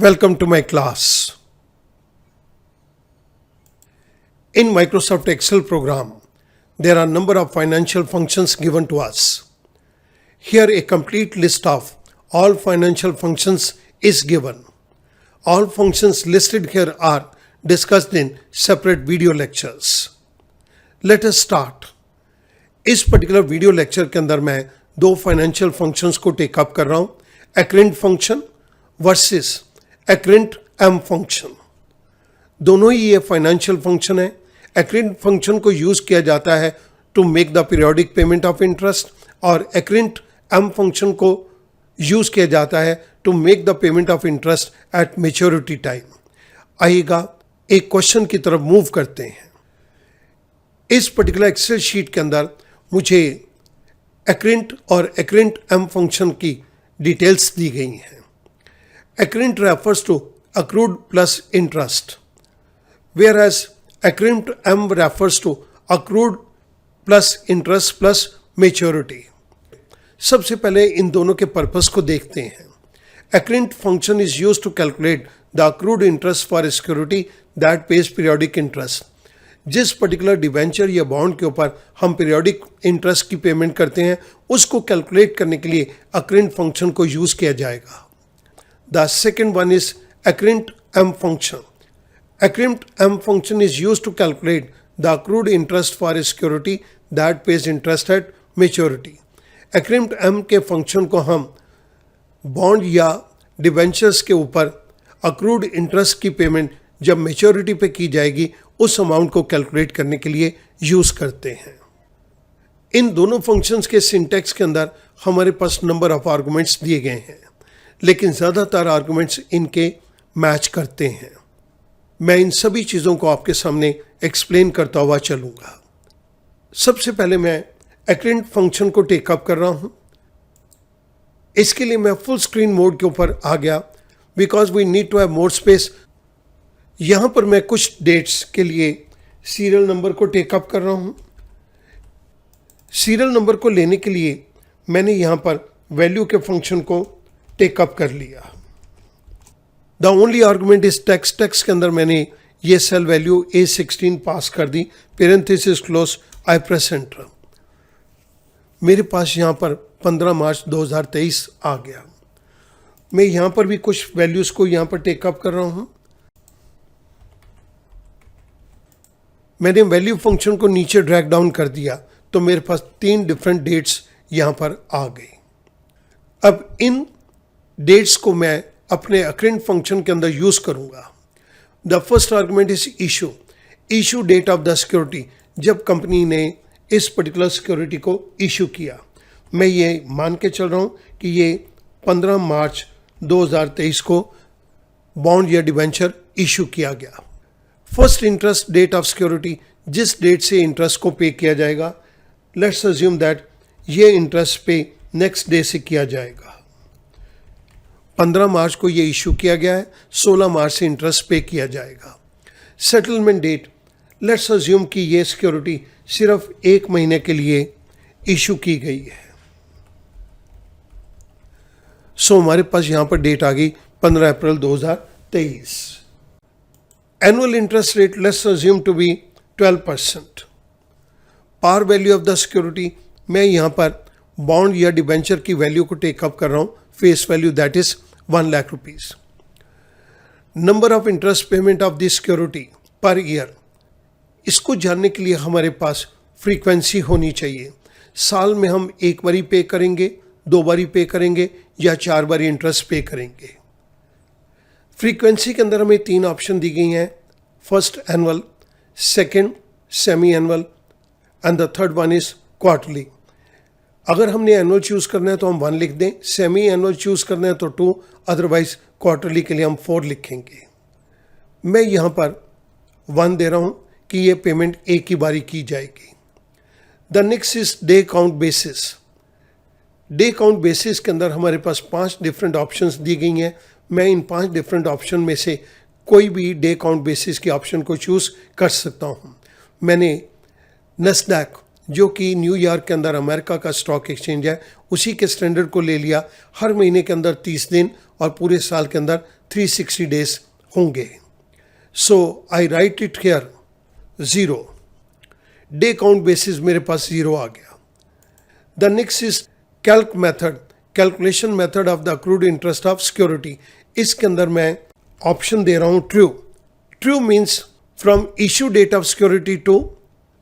Welcome to my class. In Microsoft Excel program, there are a number of financial functions given to us. Here a complete list of all financial functions is given. All functions listed here are discussed in separate video lectures. Let us start. इस particular video lecture के अंदर मैं दो financial functions को take up कर रहा हूं, एक्रेंट function versus एक्रेंट M function. दोनों ही ये फाइनेंशियल फंक्शन है। एक्रेंट फंक्शन को यूज किया जाता है to make the periodic payment of interest और एक्रेंट एम फंक्शन को यूज किया जाता है to make the payment of interest at maturity time. आइएगा एक क्वेश्चन की तरफ मूव करते हैं। इस पर्टिकुलर एक्सेल शीट के अंदर मुझे एक्रेंट और एक्रेंट एम फंक्शन की डिटेल्स दी गई हैं। Accrued refers to accrued plus interest, whereas accrued M refers to accrued plus interest plus maturity. सबसे पहले इन दोनों के पर्पस को देखते हैं। Accrued function is used to calculate the accrued interest for a security that pays periodic interest. जिस particular debenture या bond के ऊपर हम पीरियोडिक इंटरेस्ट की पेमेंट करते हैं उसको कैलकुलेट करने के लिए accrued फंक्शन को यूज किया जाएगा। The second one is accrued M function. Accrued M function is used to calculate the accrued interest for a security that pays interest at maturity. Accrued M के function को हम bond या debentures के ऊपर accrued interest की payment जब maturity पे की जाएगी उस अमाउंट को कैलकुलेट करने के लिए यूज करते हैं। इन दोनों फंक्शंस के सिंटैक्स के अंदर हमारे पास नंबर ऑफ आर्गुमेंट्स दिए गए हैं, लेकिन ज़्यादातर आर्गुमेंट्स इनके मैच करते हैं। मैं इन सभी चीज़ों को आपके सामने एक्सप्लेन करता हुआ चलूँगा। सबसे पहले मैं एक्रेंट फंक्शन को टेकअप कर रहा हूँ। इसके लिए मैं फुल स्क्रीन मोड के ऊपर आ गया because we need to have more space. यहाँ पर मैं कुछ डेट्स के लिए सीरियल नंबर को टेकअप कर रहा हूँ। सीरियल नंबर को लेने के लिए मैंने यहाँ पर वैल्यू के फंक्शन को टेकअप कर लिया। The only argument is text. Text के अंदर मैंने ये सेल वैल्यू A16 पास कर दी, parenthesis close, I press enter. मेरे पास यहाँ पर 15 मार्च 2023 आ गया। मैं यहाँ पर भी कुछ वैल्यूज को यहाँ पर टेकअप कर रहा हूँ। मैंने वैल्यू फंक्शन को नीचे ड्रैग डाउन कर दिया तो मेरे पास 3 डिफरेंट डेट्स यहाँ पर आ गई। अब इन डेट्स को मैं अपने अक्रेंट फंक्शन के अंदर यूज करूंगा। The first argument is issue date of the security. जब कंपनी ने इस पर्टिकुलर सिक्योरिटी को इशू किया, मैं ये मान के चल रहा हूं कि ये 15 मार्च 2023 को बॉन्ड या डिवेंचर इशू किया गया। First interest date of security, जिस डेट से इंटरेस्ट को पे किया जाएगा, लेट्स अज्यूम दैट ये इंटरेस्ट पे नेक्स्ट डे से किया जाएगा। 15 मार्च को ये इशू किया गया है, 16 मार्च से इंटरेस्ट पे किया जाएगा। सेटलमेंट डेट, लेट्स अज्यूम कि ये सिक्योरिटी सिर्फ 1 महीने के लिए इशू की गई है। सो हमारे पास यहां पर डेट आ गई 15 अप्रैल 2023। Annual interest rate let's assume to be 12%। Par value of the security, मैं यहां पर बॉन्ड या डिवेंचर की वैल्यू को टेकअप कर रहा हूं, face value that is 1 lakh rupees. Number of interest payment of this security per year, इसको जानने के लिए हमारे पास फ्रीक्वेंसी होनी चाहिए। साल में हम 1 बारी पे करेंगे, 2 बारी पे करेंगे या 4 बारी इंटरेस्ट पे करेंगे। फ्रीक्वेंसी के अंदर हमें 3 ऑप्शन दी गई हैं। First annual, second semi annual and the third one is quarterly. अगर हमने एनुअल चूज करना है तो हम 1 लिख दें, सेमी एनुअल चूज करना है तो 2, अदरवाइज क्वार्टरली के लिए हम 4 लिखेंगे। मैं यहाँ पर 1 दे रहा हूँ कि ये पेमेंट एक ही बारी की जाएगी। The next is day count basis. Day count basis के अंदर हमारे पास 5 डिफरेंट ऑप्शंस दी गई हैं। मैं इन 5 डिफरेंट ऑप्शन में से कोई भी डे काउंट बेसिस के ऑप्शन को चूज कर सकता हूँ। मैंने नस्डैक, जो कि न्यूयॉर्क के अंदर अमेरिका का स्टॉक एक्सचेंज है, उसी के स्टैंडर्ड को ले लिया। हर महीने के अंदर 30 दिन और पूरे साल के अंदर 360 डेज होंगे। So I write it here 0। Day count basis मेरे पास 0 आ गया। The next is calc method, calculation method of the accrued interest of security. इसके अंदर मैं ऑप्शन दे रहा हूं true. True means from issue date of security to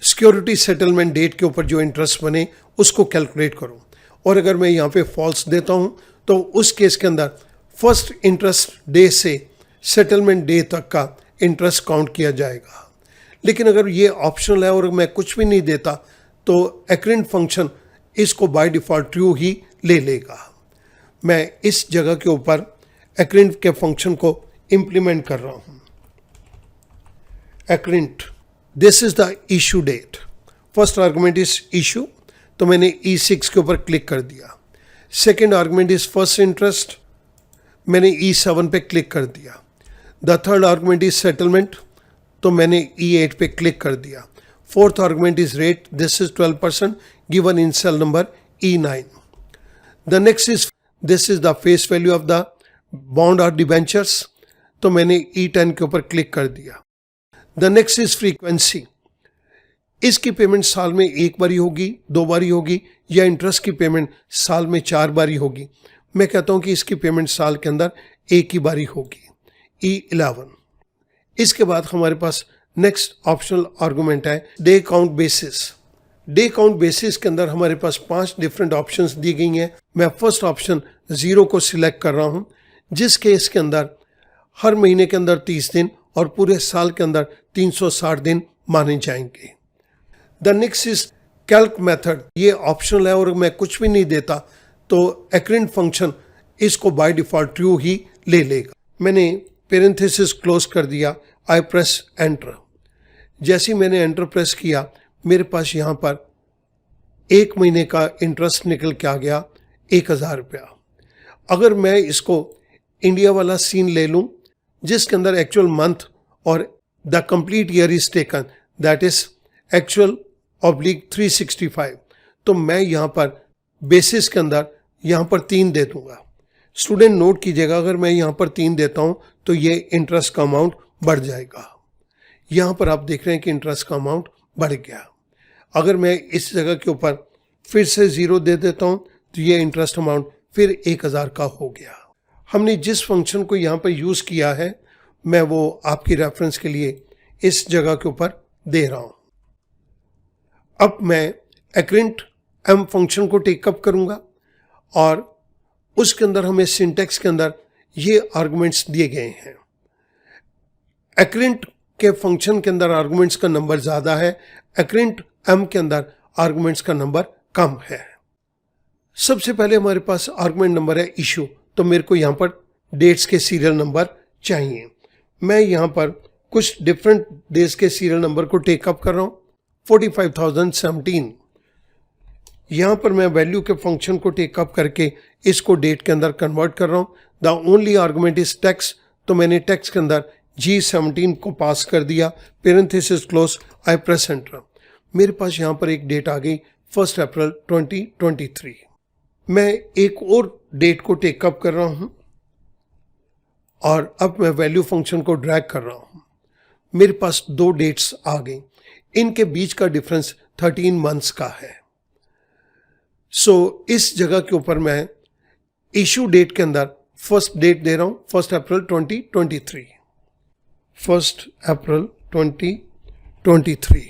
security settlement date के ऊपर जो इंटरेस्ट बने उसको कैलकुलेट करो। और अगर मैं यहाँ पे फॉल्स देता हूँ तो उस केस के अंदर फर्स्ट इंटरेस्ट डे से सेटलमेंट डे तक का इंटरेस्ट काउंट किया जाएगा। लेकिन अगर ये ऑप्शनल है और मैं कुछ भी नहीं देता तो एक्रेंट फंक्शन इसको बाय डिफ़ॉल्ट ट्रू ही ले लेगा। मैं इस जगह के ऊपर एक्रेंट के फंक्शन को इम्प्लीमेंट कर रहा हूँ। Accrint, this is the issue date. First argument is issue, तो मैंने E6 के ऊपर क्लिक कर दिया। Second argument is first interest, मैंने E7 पे क्लिक कर दिया। The third argument is settlement, तो मैंने E8 पे क्लिक कर दिया। Fourth argument is rate, this is 12% given in cell number E9। The next is this is the face value of the bond और debentures, तो मैंने E10 के ऊपर क्लिक कर दिया। द नेक्स्ट इज फ्रीक्वेंसी, इसकी पेमेंट साल में एक बारी होगी, 2 बारी होगी, या इंटरेस्ट की पेमेंट साल में 4 बारी होगी। मैं कहता हूं कि इसकी पेमेंट साल के अंदर एक ही बारी होगी, E11। इसके बाद हमारे पास नेक्स्ट ऑप्शनल आर्गुमेंट है day count basis. Day count basis के अंदर हमारे पास 5 डिफरेंट ऑप्शंस दी गई हैं। मैं फर्स्ट ऑप्शन 0 को सिलेक्ट कर रहा हूं, जिस केस के अंदर हर महीने के अंदर 30 दिन और पूरे साल के अंदर 360 दिन माने जाएंगे। The next is calc method, ये ऑप्शनल है और मैं कुछ भी नहीं देता तो एक्रेंट फंक्शन इसको बाय डिफ़ॉल्ट ट्रू ही ले लेगा। मैंने पेरेंथेसिस क्लोज कर दिया, आई प्रेस एंटर। जैसे ही मैंने एंटर प्रेस किया मेरे पास यहाँ पर 1 महीने का इंटरेस्ट निकल के आ गया 1000 रुपया। अगर मैं इसको इंडिया वाला सीन ले लूँ जिसके अंदर एक्चुअल मंथ और the complete year is taken, that is actual oblique 365, तो मैं यहाँ पर बेसिस के अंदर यहाँ पर 3 दे दूंगा। स्टूडेंट नोट कीजिएगा, अगर मैं यहाँ पर 3 देता हूँ तो ये इंटरेस्ट का अमाउंट बढ़ जाएगा। यहाँ पर आप देख रहे हैं कि इंटरेस्ट का अमाउंट बढ़ गया। अगर मैं इस जगह के ऊपर फिर से 0 दे देता हूँ तो ये इंटरेस्ट अमाउंट फिर 1000 का हो गया। हमने जिस फंक्शन को यहाँ पर यूज़ किया है मैं वो आपकी रेफरेंस के लिए इस जगह के ऊपर दे रहा हूँ। अब मैं एक्रेंट एम फंक्शन को टेकअप करूँगा और उसके अंदर हमें सिंटेक्स के अंदर ये आर्गुमेंट्स दिए गए हैं। एक्रेंट के फंक्शन के अंदर आर्गुमेंट्स का नंबर ज़्यादा है, एक्रेंट एम के अंदर आर्गुमेंट्स का नंबर कम है। सबसे पहले हमारे पास आर्गुमेंट नंबर है इशू, तो मेरे को यहाँ पर डेट्स के सीरियल नंबर चाहिए। मैं यहाँ पर कुछ डिफरेंट डेज के सीरियल नंबर को टेकअप कर रहा हूँ। 45,017, यहाँ पर मैं वैल्यू के फंक्शन को टेकअप करके इसको डेट के अंदर कन्वर्ट कर रहा हूँ। The only argument is tax, तो मैंने टैक्स के अंदर G17 को पास कर दिया। Parenthesis close, I press enter. मेरे पास यहाँ पर एक डेट आ गई 1 अप्रैल 2023। मैं एक और डेट को टेकअप कर रहा हूँ और अब मैं वैल्यू फंक्शन को ड्रैग कर रहा हूँ। मेरे पास 2 डेट्स आ गई, इनके बीच का डिफरेंस 13 मंथ्स का है। सो इस जगह के ऊपर मैं इशू डेट के अंदर फर्स्ट डेट दे रहा हूँ 1 अप्रैल 2023। 1 अप्रैल 2023।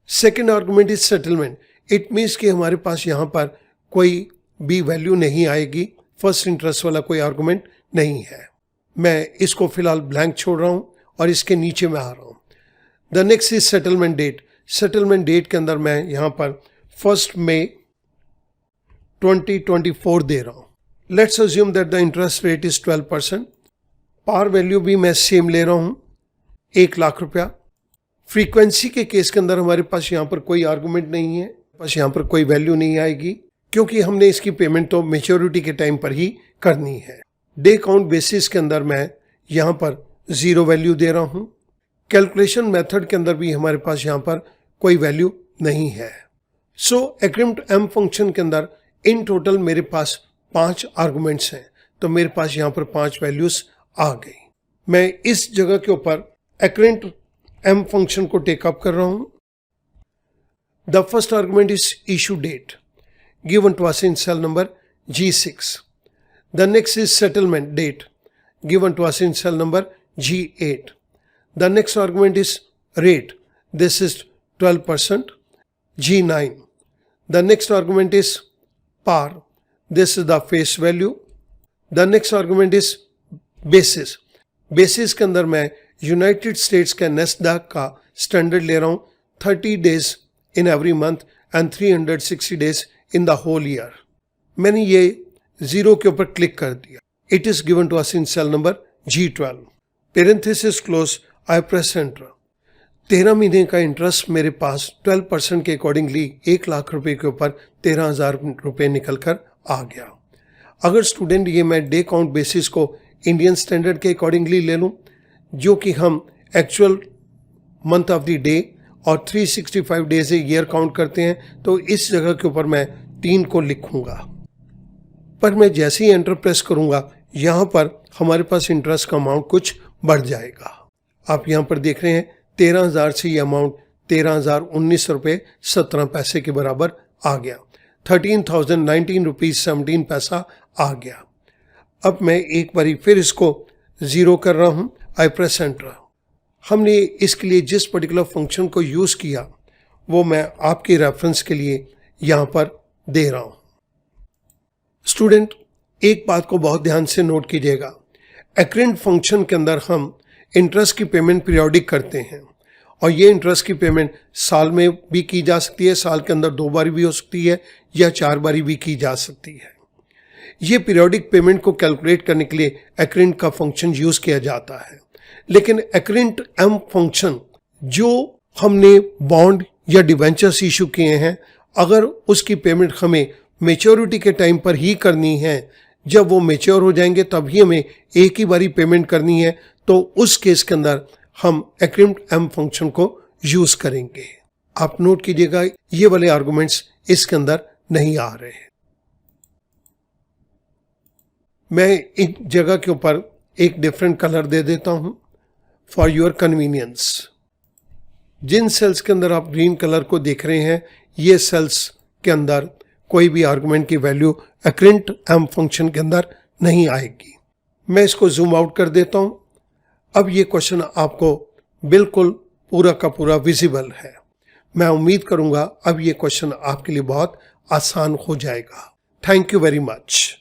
Second argument is settlement. It means कि हमारे पास यहाँ पर कोई भी वैल्यू नहीं आएगी, फर्स्ट इंटरेस्ट वाला कोई आर्गुमेंट नहीं है। मैं इसको फिलहाल ब्लैंक छोड़ रहा हूँ और इसके नीचे में आ रहा हूँ। The next is settlement date. Settlement date के अंदर मैं यहाँ पर 1 मई 2024 दे रहा हूँ। Let's assume that the interest rate is 12%। Par value भी मैं सेम ले रहा हूँ 1 लाख रुपया। फ्रीक्वेंसी के केस के अंदर हमारे पास यहाँ पर कोई आर्गुमेंट नहीं है, बस यहाँ पर कोई वैल्यू नहीं आएगी क्योंकि हमने इसकी पेमेंट तो मेच्योरिटी के टाइम पर ही करनी है। डे काउंट बेसिस के अंदर मैं यहाँ पर 0 वैल्यू दे रहा हूँ। कैलकुलेशन मेथड के अंदर भी हमारे पास यहाँ पर कोई वैल्यू नहीं है। सो एक्रेंट एम फंक्शन के अंदर इन टोटल मेरे पास 5 आर्गुमेंट्स हैं। तो मेरे पास यहाँ पर 5 वैल्यूज आ गई। मैं इस जगह के ऊपर अकरेंट एम फंक्शन को टेकअप कर रहा हूं। The first argument is issue date given to us in cell number G6. The next is settlement date given to us in cell number G8. The next argument is rate. This is 12%, G9. The next argument is par. This is the face value. The next argument is basis. Basis के अंदर मैं United states के NASDAQ का standard ले रहा हूँ 30 days in every month and 360 days in the whole year. मैंने ये 0 के ऊपर क्लिक कर दिया। It is given to us in cell number G12. Parenthesis close, I press enter. 13 महीने का इंटरेस्ट मेरे पास 12% के अकॉर्डिंगली 1 लाख रुपए के ऊपर 13,000 रुपये निकल कर आ गया। अगर स्टूडेंट ये मैं डे काउंट बेसिस को इंडियन स्टैंडर्ड के अकॉर्डिंगली ले लूँ, जो कि हम actual month of the day और 365 डेज ए ईयर काउंट करते हैं, तो इस जगह के ऊपर मैं 3 को लिखूंगा। पर मैं जैसे ही एंटर प्रेस करूंगा यहाँ पर हमारे पास इंटरेस्ट का अमाउंट कुछ बढ़ जाएगा। आप यहाँ पर देख रहे हैं 13,000 से ये अमाउंट 13,019 रुपये 17 पैसे के बराबर आ गया। 13,019 रुपीज़ 17 पैसा आ गया। अब मैं एक बारी फिर इसको 0 कर रहा हूँ, आई प्रेस एंटर। हमने इसके लिए जिस पर्टिकुलर फंक्शन को यूज़ किया वो मैं आपके रेफरेंस के लिए यहाँ पर दे रहा हूँ। स्टूडेंट, एक बात को बहुत ध्यान से नोट कीजिएगा। अकरेंट फंक्शन के अंदर हम इंटरेस्ट की पेमेंट पीरियोडिक करते हैं और ये इंटरेस्ट की पेमेंट साल में भी की जा सकती है, साल के अंदर 2 बार भी हो सकती है या 4 बारी भी की जा सकती है। ये पीरियोडिक पेमेंट को कैलकुलेट करने के लिए अकरेंट का फंक्शन यूज किया जाता है। लेकिन अकरेंट एम फंक्शन जो हमने बॉन्ड या डिवेंचर्स इशू किए हैं, अगर उसकी पेमेंट हमें मेच्योरिटी के टाइम पर ही करनी है, जब वो मेच्योर हो जाएंगे तब ही हमें एक ही बारी पेमेंट करनी है, तो उस केस के अंदर हम अकरेंट एम फंक्शन को यूज करेंगे। आप नोट कीजिएगा ये वाले आर्गुमेंट्स इसके अंदर नहीं आ रहे हैं। मैं इन जगह के ऊपर एक डिफरेंट कलर दे देता हूं फॉर योर कन्वीनियंस। जिन सेल्स के अंदर आप ग्रीन कलर को देख रहे हैं, ये सेल्स के अंदर कोई भी आर्गुमेंट की वैल्यू अकरेंट एम फंक्शन के अंदर नहीं आएगी। मैं इसको जूम आउट कर देता हूं। अब ये क्वेश्चन आपको बिल्कुल पूरा का पूरा विजिबल है। मैं उम्मीद करूंगा अब ये क्वेश्चन आपके लिए बहुत आसान हो जाएगा। Thank you very much.